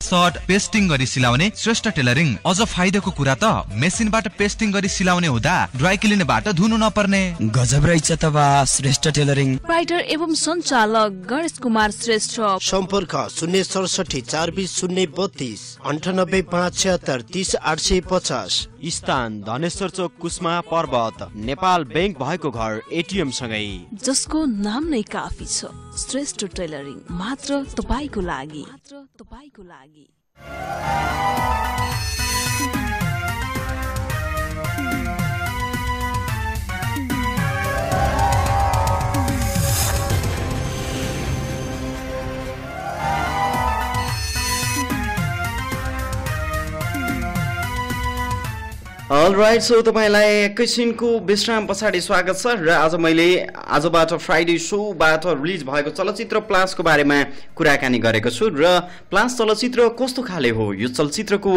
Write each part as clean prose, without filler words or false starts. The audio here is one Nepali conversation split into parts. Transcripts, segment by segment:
सर्ट पेस्टिङ गरी सिलाउने श्रेष्ठ टेलरिङ। अझ फाइदाको कुरा त मेसिनबाट पेस्टिङ गरी सिलाउने हुँदा ड्राई क्लिनबाट धुनु नपर्ने। गजब रहेछ त बा श्रेष्ठ टेलरिङ। राइटर एवं सञ्चालक गणेश कुमार श्रेष्ठ। सम्पर्क 067 420 032 98 576 30 850। स्थान धनेश्वर चोक कुस्मा पर्वत। नेपाल बैंक भएको घर एटिएम सँगै। जसको नाम नै काफी छ, श्रेष्ठ टेलरिङ, मात्र तपाईको लागि। अलराइट, सो तपाईलाई एकैछिनको विश्राम पछाडि स्वागत छ र आज मैले आजबाट फ्राइडे सोबाट रिलिज भएको चलचित्र प्लासको बारेमा कुराकानी गरेको छु र प्लास चलचित्र कस्तो खाले हो, यो चलचित्रको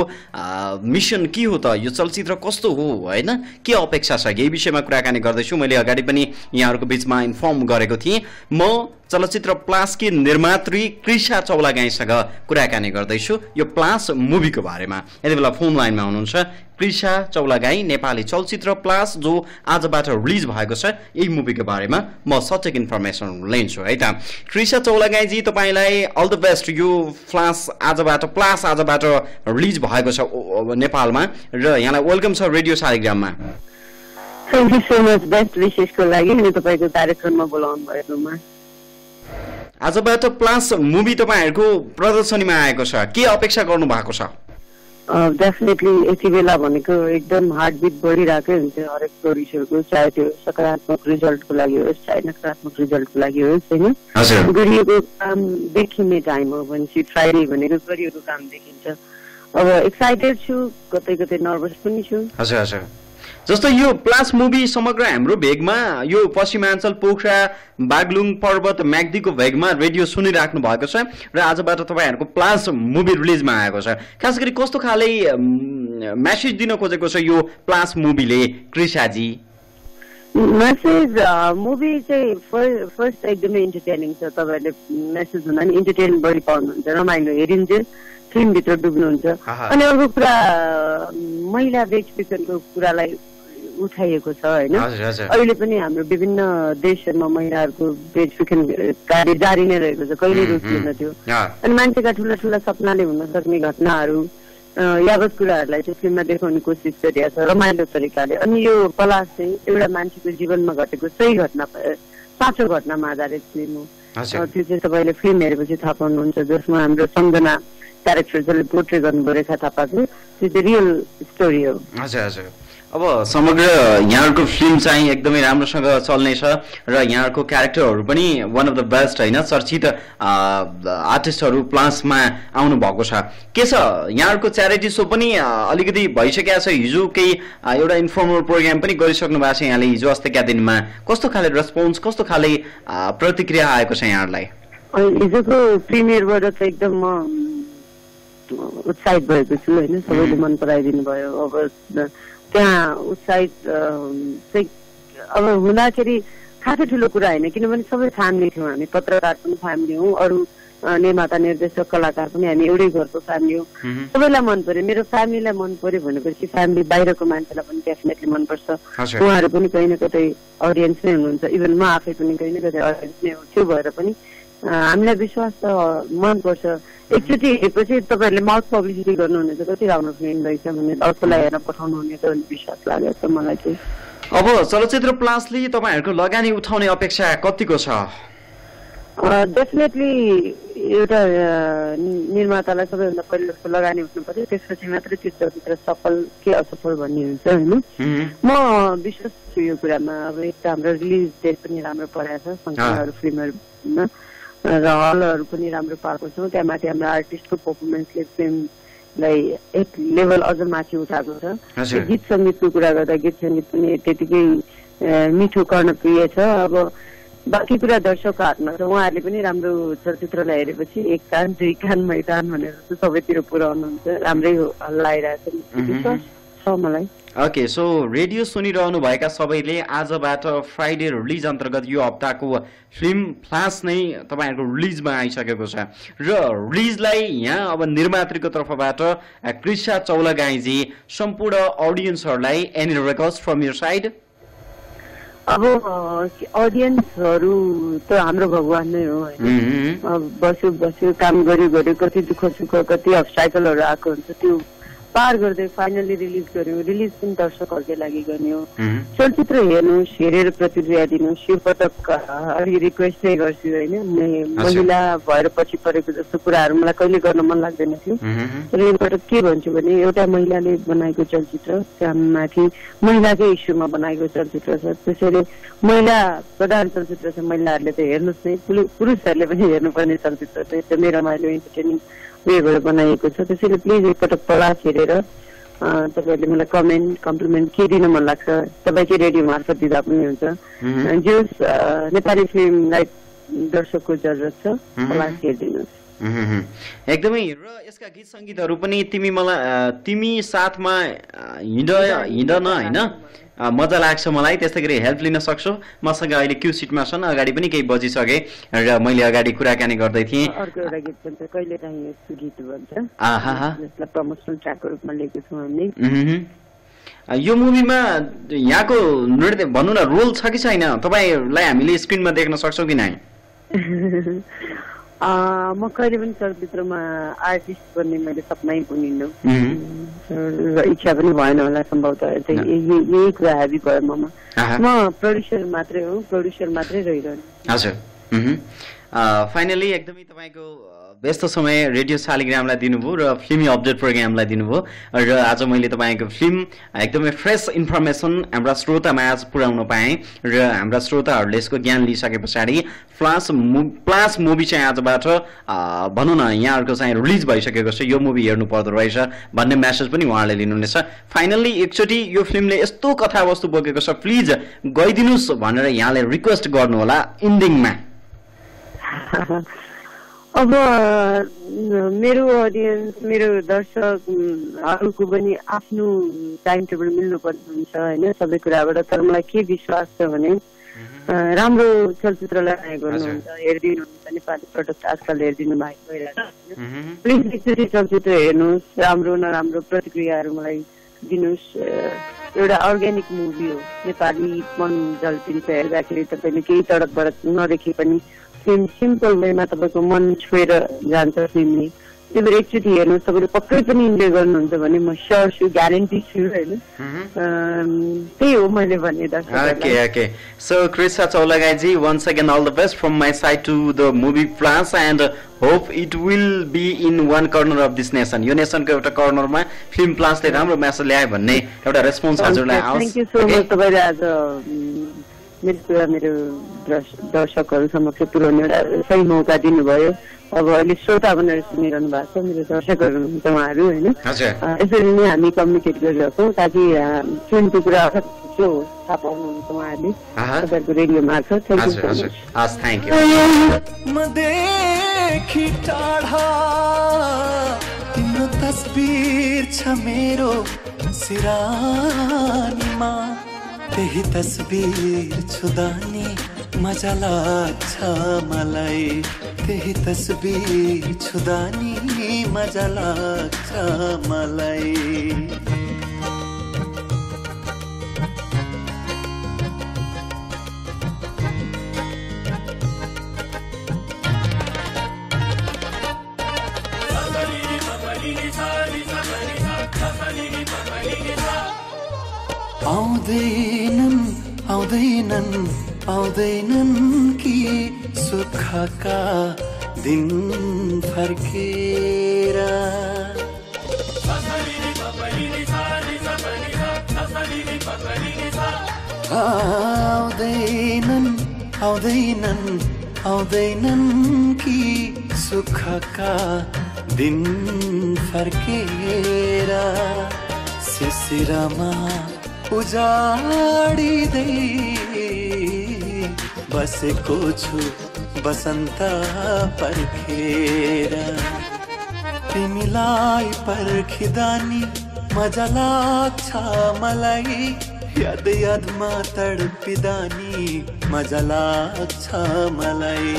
मिसन के हो त, यो चलचित्र कस्तो हो हैन, के अपेक्षा छ, यही विषयमा कुराकानी गर्दैछु। मैले अगाडि पनि यहाँहरुको बीचमा इन्फर्म गरेको थिएँ। म चलचित्र प्लासकी निर्मात्री कृषा चौलागाईसँग कुराकानी गर्दैछु यो प्लास मुभीको बारेमा। यति बेला फोन लाइनमा हुनुहुन्छ कृषा चौलागाई, नेपाली चलचित्र प्लास जो आजबाट रिलिज भएको छ यही मुभीको बारेमा म सठिक इन्फर्मेसन लिन्छु है त। कृषा चौलागाईजी, तपाईलाई अल द बेस्ट। यो प्लास आजबाट रिलिज भएको छ नेपालमा र यहाँलाई वेलकम छ रेडियो शालिग्राममा। Thank you so much best विशेषको लागि अनि तपाईको कार्यक्रममा बोलाउनु भएकोमा। आजबाट प्लास मुभी तपाईहरुको प्रदर्शनीमा आएको छ, के अपेक्षा गर्नु भएको छ? डेफिनेटली यति बेला भनेको एकदम हार्टबिट बढिरहेकै हुन्छ हरेक प्रोड्युसरको, चाहे त्यो सकारात्मक रिजल्टको लागि होस् चाहे नकारात्मक रिजल्टको लागि होस् हैन। गरिएको काम देखिने टाइम हो भनेपछि फ्राइडे भनेको गरिएको काम देखिन्छ। अब एक्साइटेड छु, कतै कतै नर्भस पनि छु। हजुर हजुर, जस्तो यो प्लास मुभी समग्र हाम्रो भेगमा यो पश्चिमाञ्चल पोखरा बागलुङ पर्वत म्याग्दीको भेगमा रेडियो सुनिराख्नु भएको छ र आजबाट तपाईहरुको प्लास मुभी रिलिजमा आएको छ। खास गरी कस्तो खाले मेसेज दिन खोजेको छ यो प्लास मुभीले कृषाजी? मेसेज मुभी चाहिँ फर्स्ट एकदमै इन्टरटेनिङ छ। तपाईहरुले मेसेज भन्दा नि इन्टरटेन बढी पाउनुहुन्छ, रमाइलो हेरिन्छ, फिल्मभित्र डुब्नुहुन्छ। अनि अर्को कुरा महिला व्यक्तित्वको कुरालाई उठाइएको छ हैन। अहिले पनि हाम्रो विभिन्न देशहरुमा महिलाहरूको बेचबिखन कार्य जारी नै रहेको छ, कहिले रोकिएन त्यो। अनि मान्छेका ठुला ठुला सपनाले हुन सक्ने घटनाहरू यावत कुराहरूलाई चाहिँ फिल्ममा देखाउने कोसिस गरिएको छ रमाइलो तरिकाले। अनि यो प्लास चाहिँ एउटा मान्छेको जीवनमा घटेको सही घटना, साँचो घटनामा आधारित फिल्म हो। त्यो चाहिँ तपाईले फिल्म हेरेपछि थाहा पाउनुहुन्छ, जसमा हाम्रो सम्झना क्यारेक्टर जसले पोर्ट्रे गर्नुभयो रेखा थापाको, त्यो चाहिँ रियल स्टोरी हो। हजुर हजुर। अब समग्र यहाँहरुको फिल्म चाहिँ एकदमै राम्रोसँग चल्नेछ र यहाँहरुको क्यारेक्टरहरु पनि वान अफ द बेस्ट हैन, चर्चित आर्टिस्टहरु प्लासमा आउनु भएको छ। के छ यहाँहरुको च्यारिटी सो पनि अलिकति भइसकेको छ, हिजो केही एउटा इन्फर्मल प्रोग्राम पनि गरिसक्नु भएको छ यहाँले हिजो अस्तिका दिनमा। कस्तो खाले रेस्पोन्स, कस्तो खाले प्रतिक्रिया आएको छ यहाँहरुलाई? हिजोको प्रिमियरबाट त एकदम म उत्साहित भएको छु हैन, सबैले मन पराइदिनु भयो। अब त्यहाँ उत्साहित चाहिँ अब हुँदाखेरि खासै ठुलो कुरा होइन, किनभने सबै फ्यामिली थियौँ हामी, पत्रकार पनि फ्यामिली हौँ, अरू निर्माता निर्देशक कलाकार पनि हामी एउटै घरको फ्यामिली हो। सबैलाई मन पर्यो, मेरो फ्यामिलीलाई मन पर्यो भनेपछि फ्यामिली बाहिरको मान्छेलाई पनि डेफिनेटली मनपर्छ। उहाँहरू पनि कहीँ न कतै अडियन्स नै हुनुहुन्छ, इभन म आफै पनि कहीँ न कतै अडियन्स नै हो। त्यो भएर पनि हामीलाई विश्वास त मनपर्छ। एकचोटि हेरेपछि तपाईँहरूले माउथ पब्लिसिटी गर्नुहुनेछ, कति राम्रो फिल्म रहेछ भन्ने अर्कोलाई हेरेर पठाउनुहुनेछ भन्ने विश्वास लागेको छ मलाई चाहिँ। अब चलचित्र प्लासले तपाईँहरूको लगानी उठाउने अपेक्षा कतिको छ? डेफिनेटली एउटा निर्मातालाई सबैभन्दा पहिलो जस्तो लगानी उठ्नु पर्यो, त्यसपछि मात्रै त्यो चलचित्र सफल के असफल भन्ने हुन्छ हैन। म विश्वास छु यो कुरामा। अब एक हाम्रो रिलिज डेट पनि राम्रो परेको छ संस्थाहरू फिल्महरूमा र हलहरू पनि राम्रो पाएको छौँ। त्यहाँ माथि हाम्रो आर्टिस्टको पर्फर्मेन्सले फिल्मलाई एक लेभल अझ माथि उठाएको छ। गीत सङ्गीतको कुरा गर्दा गीत सङ्गीत पनि त्यतिकै मिठो कर्णप्रिय छ। अब बाँकी कुरा दर्शकको हातमा छ, उहाँहरूले पनि राम्रो चलचित्रलाई हेरेपछि एक कान दुई कान मैदान भनेर सबैतिर पुर्याउनुहुन्छ, राम्रै हल्ला आइरहेको छ। छ मलाई। ओके, सो रेडियो सुनिरहनु भएका सबैले आजबाट फ्राइडे रिलिज अन्तर्गत यो हप्ताको फिल्म फ्लास नै तपाईँहरूको रिलिजमा आइसकेको छ र रिलिजलाई यहाँ अब निर्मातृको तर्फबाट कृष्णा चौलागाईजी सम्पूर्ण अडियन्सहरूलाई any request from your side? अब अडियन्सहरू त हाम्रो भगवान नै हो होइन। बस्यो काम गर्यो कति दुःख सुख कति अब्स्टाकलहरू आएको हुन्छ त्यो पार गर्दै फाइनली रिलिज गर्यो। रिलिज पनि दर्शकहरूकै लागि गर्ने हो। चलचित्र हेर्नुहोस्, हेरेर प्रतिक्रिया दिनुहोस्। यो पटक अलि रिक्वेस्ट चाहिँ गर्छु होइन, महिला भएर पछि परेको जस्तो कुराहरू मलाई कहिले गर्न मन लाग्दैन थियो। तर यो पटक के भन्छु भने एउटा महिलाले बनाएको चलचित्र, त्यहाँमाथि महिलाकै इस्युमा बनाएको चलचित्र छ, त्यसैले महिला प्रधान चलचित्र छ। महिलाहरूले त हेर्नुहोस् नै, पुरुषहरूले पनि हेर्नुपर्ने चलचित्र छ। एकदमै रमाइलो इन्टरटेनिङ वेबाट बनाइएको छ। त्यसैले प्लिज एकपटक प्रवास हेरेर तपाईँहरूले मलाई कमेन्ट कम्प्लिमेन्ट के दिन मन लाग्छ तपाईँकै रेडियो मार्फत दिँदा पनि हुन्छ। जस नेपाली फिल्मलाई दर्शकको जरुरत छ, प्रवास हेरिदिनुहोस्। एकदमै। र यसका गीत सङ्गीतहरू पनि तिमी साथमा हिँड्न होइन मजा लाग्छ मलाई। त्यस्तै गरी हेल्प लिन सक्छौ। मसँग अहिले क्यू सिटमा छन्, अगाडि पनि केही बजिसके र मैले अगाडि कुराकानी गर्दै थिएँ। अर्को एउटा गीत भन्छ कहिले काहीँ यस्तो गीत भन्छ, जसलाई प्रमोसनल ट्र्याकको रूपमा लिएको छौँ हामीले। यो मुभीमा यहाँको नृत्य भनौँ न रोल छ कि छैन? तपाईँलाई हामीले स्क्रिनमा देख्न सक्छौँ कि नै? म कहिले पनि चलचित्रमा आर्टिस्ट बन्ने मैले सपनै बुनिनँ र इच्छा पनि भएन होला सम्भवतः। यही कुरा हाबी भयो ममा। म प्रड्युसर मात्रै रहिरहनु। हजुर। फाइनली एकदमै तपाईँको व्यस्त समय रेडियो शालिग्रामलाई दिनुभयो र फिल्मी अपडेट प्रोग्रामलाई दिनुभयो र आज मैले तपाईँको फिल्म एकदमै फ्रेस इन्फर्मेसन हाम्रा श्रोतामा आज पुर्याउन पाएँ र हाम्रा श्रोताहरूले यसको ज्ञान लिइसके पछाडि फ्लास मुभी चाहिँ आजबाट भनौँ न यहाँहरूको चाहिँ रिलिज भइसकेको छ, यो मुभी हेर्नु पर्दो रहेछ भन्ने मेसेज पनि उहाँहरूले लिनुहुनेछ। फाइनल्ली एकचोटि यो फिल्मले यस्तो कथावस्तु बोकेको छ, प्लिज गइदिनुहोस् भनेर यहाँले रिक्वेस्ट गर्नुहोला इन्डिङमा। अब मेरो अडियन्स, मेरो दर्शकहरूको पनि आफ्नो टाइम टेबल मिल्नुपर्ने हुन्छ होइन सबै कुराबाट। तर मलाई के विश्वास छ भने राम्रो चलचित्रलाई माया गर्नुहुन्छ, हेरिदिनुहुन्छ। नेपाली प्रडक्ट आजकल हेरिदिनु भएको भइरहेको छ। प्लिज एकचोटि चलचित्र हेर्नुहोस्, राम्रो नराम्रो प्रतिक्रियाहरू मलाई दिनुहोस्। एउटा अर्ग्यानिक मुभी हो, नेपाली मन झल्किन्छ हेर्दाखेरि। तपाईँले केही तडक भडक नदेखे पनि सिम्पल वेमा तपाईँको मन छोएर जान्छ फिल्मले। त्यही भएर एकचोटि हेर्नुहोस्, तपाईँले पक्कै पनि इन्जोय गर्नुहुन्छ भने म स्योर छु, ग्यारेन्टी छु होइन। त्यही हो मैले भन्ने दर्शकहरूलाई। Okay. So Krishna Chaulagaiji, once again all the best from my side to the movie Plus and hope it will be in one corner of this nation. यो नेसनको एउटा कर्नरमा फिल्म प्लासले राम्रो मेसेज ल्यायो भन्ने एउटा रेस्पोन्स हजुरलाई आओस्। Thank you so much. तपाईँले आज मेरो कुरा मेरो दर्शकहरू समक्ष पुर्याउने एउटा सही मौका दिनुभयो। अब अहिले श्रोता भनेर सुनिरहनु भएको छ, मेरो दर्शकहरू हुनुहुन्छ उहाँहरू होइन। यसरी नै हामी कम्युनिकेट गरिरहेछौँ ताकि फिल्मको कुरा जो थाहा पाउनुहुन्छ उहाँहरूले तपाईँहरूको रेडियो मार्फत। Thank you so much. Thank you. तिम्रो तस्बिर छ मेरो सिरानीमा, त्यही तस्बिर छुँदा नि मजा लाग्छ मलाई, त्यही तस्बिर छुँदा नि मजा लाग्छ मलाई। आउँदैनन् कि सुखका दिन फर्केर, आउँदैनन् कि सुखका दिन फर्केर, शिशिरमा उजाडिँदै बसेको छु बसन्त पर्खेर, तिमीलाई पर्खिदा नि मजा लाग्छ मलाई याद यादमा तडपिदा नि मजा लाग्छ मलाई